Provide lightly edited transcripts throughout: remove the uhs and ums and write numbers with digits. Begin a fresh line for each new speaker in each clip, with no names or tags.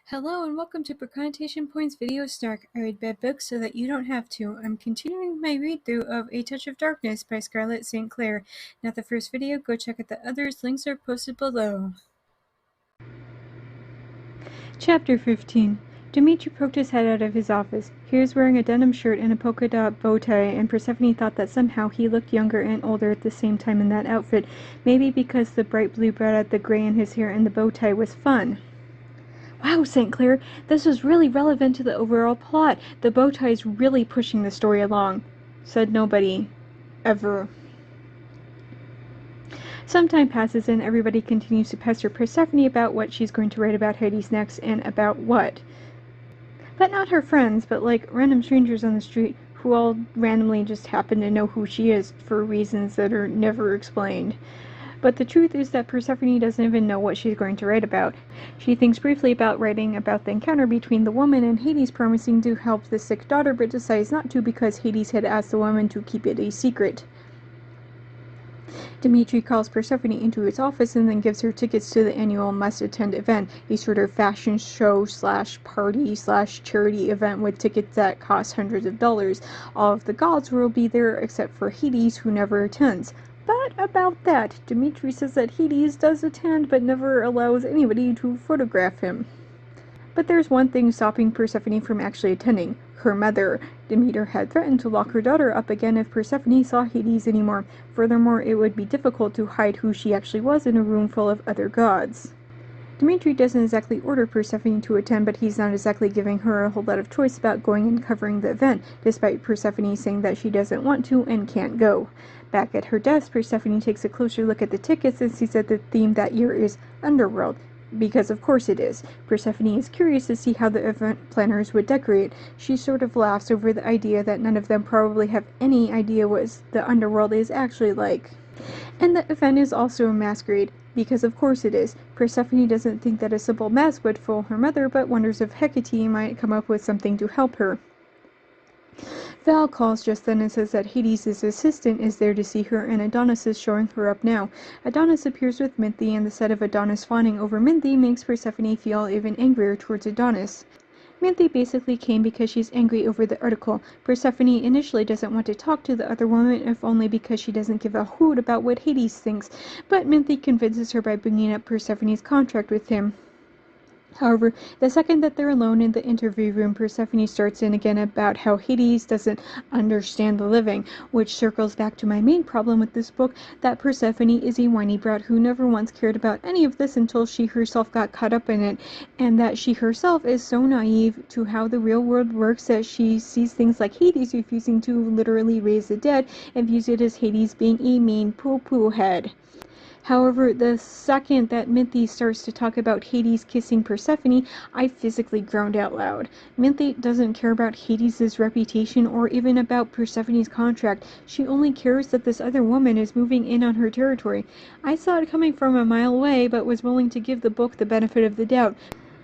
Hello and welcome to Procontation Point's video Snark. I read bad books so that you don't have to. I'm continuing my read-through of A Touch of Darkness by Scarlet St. Clair. Not the first video, go check out the others. Links are posted below. Chapter 15. Dimitri poked his head out of his office. He was wearing a denim shirt and a polka dot bow tie, and Persephone thought that somehow he looked younger and older at the same time in that outfit, maybe because the bright blue brought out the gray in his hair and the bow tie was fun. Wow, St. Clair, this was really relevant to the overall plot. The bow tie is really pushing the story along, said nobody. Ever. Some time passes and everybody continues to pester Persephone about what she's going to write about Hades next and about what. But not her friends, but like random strangers on the street who all randomly just happen to know who she is for reasons that are never explained. But the truth is that Persephone doesn't even know what she's going to write about. She thinks briefly about writing about the encounter between the woman and Hades promising to help the sick daughter, but decides not to because Hades had asked the woman to keep it a secret. Dimitri calls Persephone into his office and then gives her tickets to the annual must-attend event, a sort of fashion show / party / charity event with tickets that cost hundreds of dollars. All of the gods will be there except for Hades, who never attends. But about that, Dimitri says that Hades does attend but never allows anybody to photograph him. But there's one thing stopping Persephone from actually attending. Her mother. Demeter had threatened to lock her daughter up again if Persephone saw Hades anymore. Furthermore, it would be difficult to hide who she actually was in a room full of other gods. Dimitri doesn't exactly order Persephone to attend, but he's not exactly giving her a whole lot of choice about going and covering the event, despite Persephone saying that she doesn't want to and can't go. Back at her desk, Persephone takes a closer look at the tickets and sees that the theme that year is Underworld. Because of course it is. Persephone is curious to see how the event planners would decorate. She sort of laughs over the idea that none of them probably have any idea what the underworld is actually like. And the event is also a masquerade, because of course it is. Persephone doesn't think that a simple mask would fool her mother, but wonders if Hecate might come up with something to help her. Val calls just then and says that Hades' assistant is there to see her, and Adonis is showing her up now. Adonis appears with Minthy, and the sight of Adonis fawning over Minthy makes Persephone feel even angrier towards Adonis. Minthy basically came because she's angry over the article. Persephone initially doesn't want to talk to the other woman, if only because she doesn't give a hoot about what Hades thinks, but Minthy convinces her by bringing up Persephone's contract with him. However, the second that they're alone in the interview room, Persephone starts in again about how Hades doesn't understand the living, which circles back to my main problem with this book, that Persephone is a whiny brat who never once cared about any of this until she herself got caught up in it, and that she herself is so naive to how the real world works that she sees things like Hades refusing to literally raise the dead and views it as Hades being a mean poo-poo head. However, the second that Minthy starts to talk about Hades kissing Persephone, I physically groaned out loud. Minthy doesn't care about Hades' reputation or even about Persephone's contract. She only cares that this other woman is moving in on her territory. I saw it coming from a mile away, but was willing to give the book the benefit of the doubt.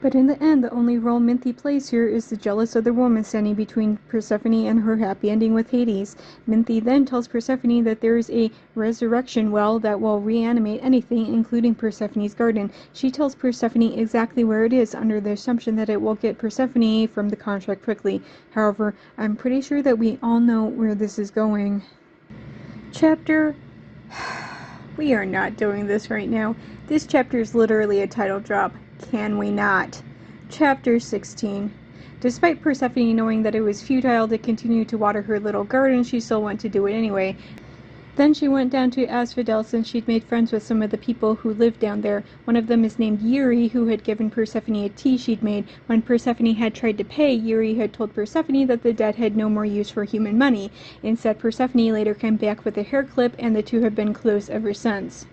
But in the end, the only role Minthy plays here is the jealous other woman standing between Persephone and her happy ending with Hades. Minthy then tells Persephone that there is a resurrection well that will reanimate anything, including Persephone's garden. She tells Persephone exactly where it is, under the assumption that it will get Persephone from the contract quickly. However, I'm pretty sure that we all know where this is going. Chapter... We are not doing this right now. This chapter is literally a title drop. Can we not? Chapter 16. Despite Persephone knowing that it was futile to continue to water her little garden, she still went to do it anyway. Then she went down to Asphodel since she'd made friends with some of the people who lived down there. One of them is named Yuri, who had given Persephone a tea she'd made. When Persephone had tried to pay, Yuri had told Persephone that the dead had no more use for human money. Instead, Persephone later came back with a hair clip, and the two have been close ever since.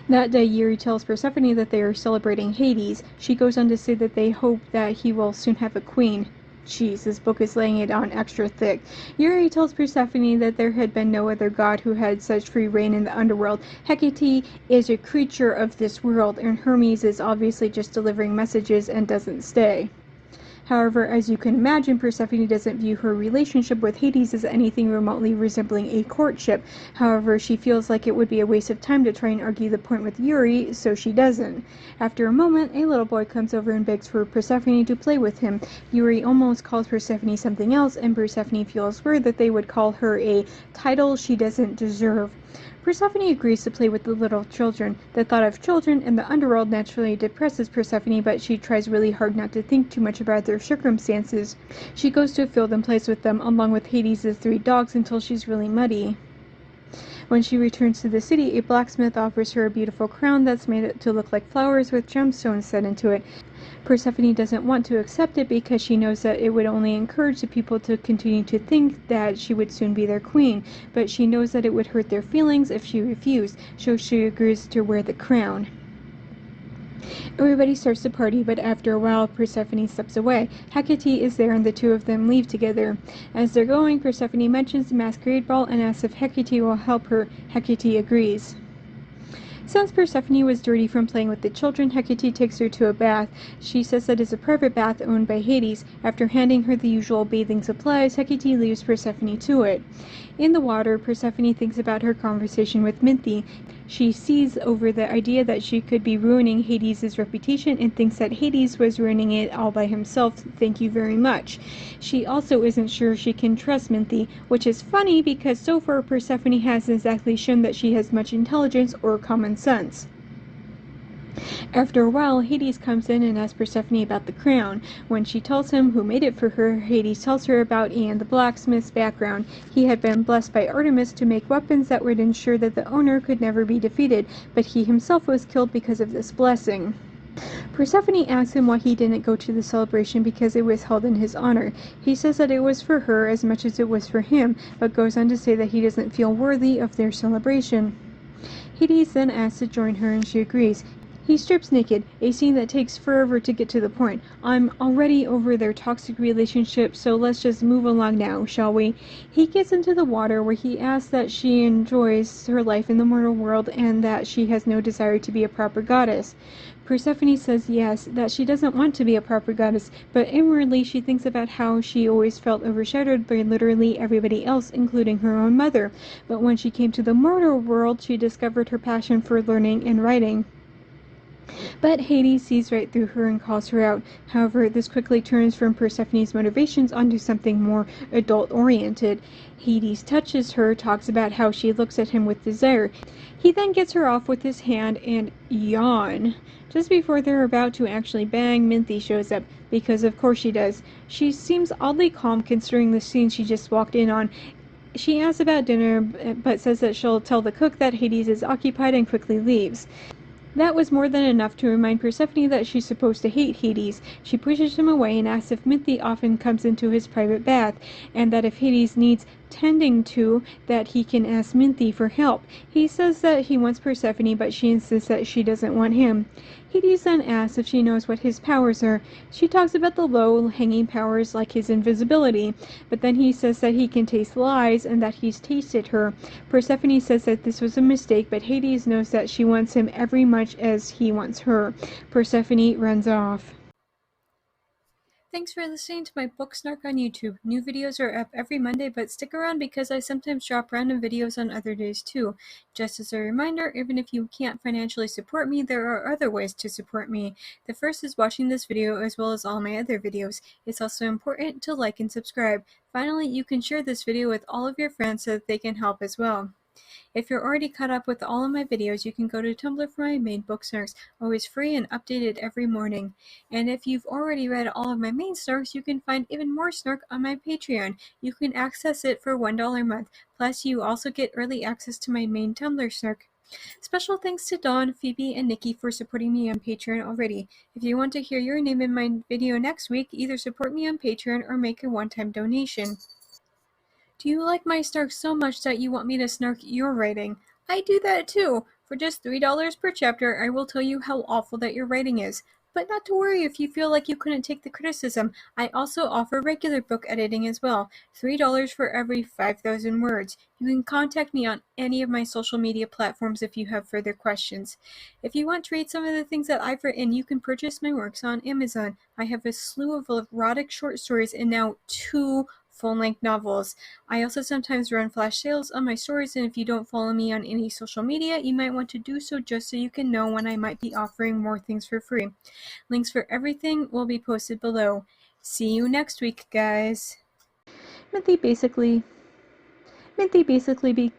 That day, Yuri tells Persephone that they are celebrating Hades. She goes on to say that they hope that he will soon have a queen. Jeez, this book is laying it on extra thick. Yuri tells Persephone that there had been no other god who had such free reign in the underworld. Hecate is a creature of this world, and Hermes is obviously just delivering messages and doesn't stay. However, as you can imagine, Persephone doesn't view her relationship with Hades as anything remotely resembling a courtship. However, she feels like it would be a waste of time to try and argue the point with Yuri, so she doesn't. After a moment, a little boy comes over and begs for Persephone to play with him. Yuri almost calls Persephone something else, and Persephone feels weird that they would call her a title she doesn't deserve. Persephone agrees to play with the little children. The thought of children in the underworld naturally depresses Persephone, but she tries really hard not to think too much about their circumstances. She goes to a field and plays with them, along with Hades' 3 dogs, until she's really muddy. When she returns to the city, a blacksmith offers her a beautiful crown that's made to look like flowers with gemstones set into it. Persephone doesn't want to accept it because she knows that it would only encourage the people to continue to think that she would soon be their queen, but she knows that it would hurt their feelings if she refused, so she agrees to wear the crown. Everybody starts to party, but after a while, Persephone steps away. Hecate is there and the two of them leave together. As they're going, Persephone mentions the masquerade ball and asks if Hecate will help her. Hecate agrees. Since Persephone was dirty from playing with the children, Hecate takes her to a bath. She says that it's a private bath owned by Hades. After handing her the usual bathing supplies, Hecate leaves Persephone to it. In the water, Persephone thinks about her conversation with Minthi. She sees over the idea that she could be ruining Hades' reputation and thinks that Hades was ruining it all by himself. Thank you very much. She also isn't sure she can trust Minthi, which is funny because so far Persephone hasn't exactly shown that she has much intelligence or common sense. After a while, Hades comes in and asks Persephone about the crown. When she tells him who made it for her, Hades tells her about Ian the blacksmith's background. He had been blessed by Artemis to make weapons that would ensure that the owner could never be defeated, but he himself was killed because of this blessing. Persephone asks him why he didn't go to the celebration because it was held in his honor. He says that it was for her as much as it was for him, but goes on to say that he doesn't feel worthy of their celebration. Hades then asks to join her and she agrees. He strips naked, a scene that takes forever to get to the point. I'm already over their toxic relationship, so let's just move along now, shall we? He gets into the water where he asks that she enjoys her life in the mortal world and that she has no desire to be a proper goddess. Persephone says yes, that she doesn't want to be a proper goddess, but inwardly she thinks about how she always felt overshadowed by literally everybody else, including her own mother. But when she came to the mortal world, she discovered her passion for learning and writing. But Hades sees right through her and calls her out. However, this quickly turns from Persephone's motivations onto something more adult-oriented. Hades touches her, talks about how she looks at him with desire. He then gets her off with his hand and yawn. Just before they're about to actually bang, Minthi shows up, because of course she does. She seems oddly calm considering the scene she just walked in on. She asks about dinner, but says that she'll tell the cook that Hades is occupied and quickly leaves. That was more than enough to remind Persephone that she's supposed to hate Hades. She pushes him away and asks if Minthi often comes into his private bath, and that if Hades needs tending to, that he can ask Minthi for help. He says that he wants Persephone, but she insists that she doesn't want him. Hades then asks if she knows what his powers are. She talks about the low-hanging powers like his invisibility, but then he says that he can taste lies and that he's tasted her. Persephone says that this was a mistake, but Hades knows that she wants him every much as he wants her. Persephone runs off. Thanks for listening to my book Snark on YouTube. New videos are up every Monday, but stick around because I sometimes drop random videos on other days too. Just as a reminder, even if you can't financially support me, there are other ways to support me. The first is watching this video as well as all my other videos. It's also important to like and subscribe. Finally, you can share this video with all of your friends so that they can help as well. If you're already caught up with all of my videos, you can go to Tumblr for my main book Snarks, always free and updated every morning. And if you've already read all of my main Snarks, you can find even more Snark on my Patreon. You can access it for $1 a month. Plus, you also get early access to my main Tumblr Snark. Special thanks to Dawn, Phoebe, and Nikki for supporting me on Patreon already. If you want to hear your name in my video next week, either support me on Patreon or make a one-time donation. Do you like my Snark so much that you want me to snark your writing? I do that too! For just $3 per chapter, I will tell you how awful that your writing is. But not to worry if you feel like you couldn't take the criticism. I also offer regular book editing as well, $3 for every 5,000 words. You can contact me on any of my social media platforms if you have further questions. If you want to read some of the things that I've written, you can purchase my works on Amazon. I have a slew of erotic short stories and now 2 full-length novels. I also sometimes run flash sales on my stories, and if you don't follow me on any social media, you might want to do so just so you can know when I might be offering more things for free. Links for everything will be posted below. See you next week, guys. Minty basically be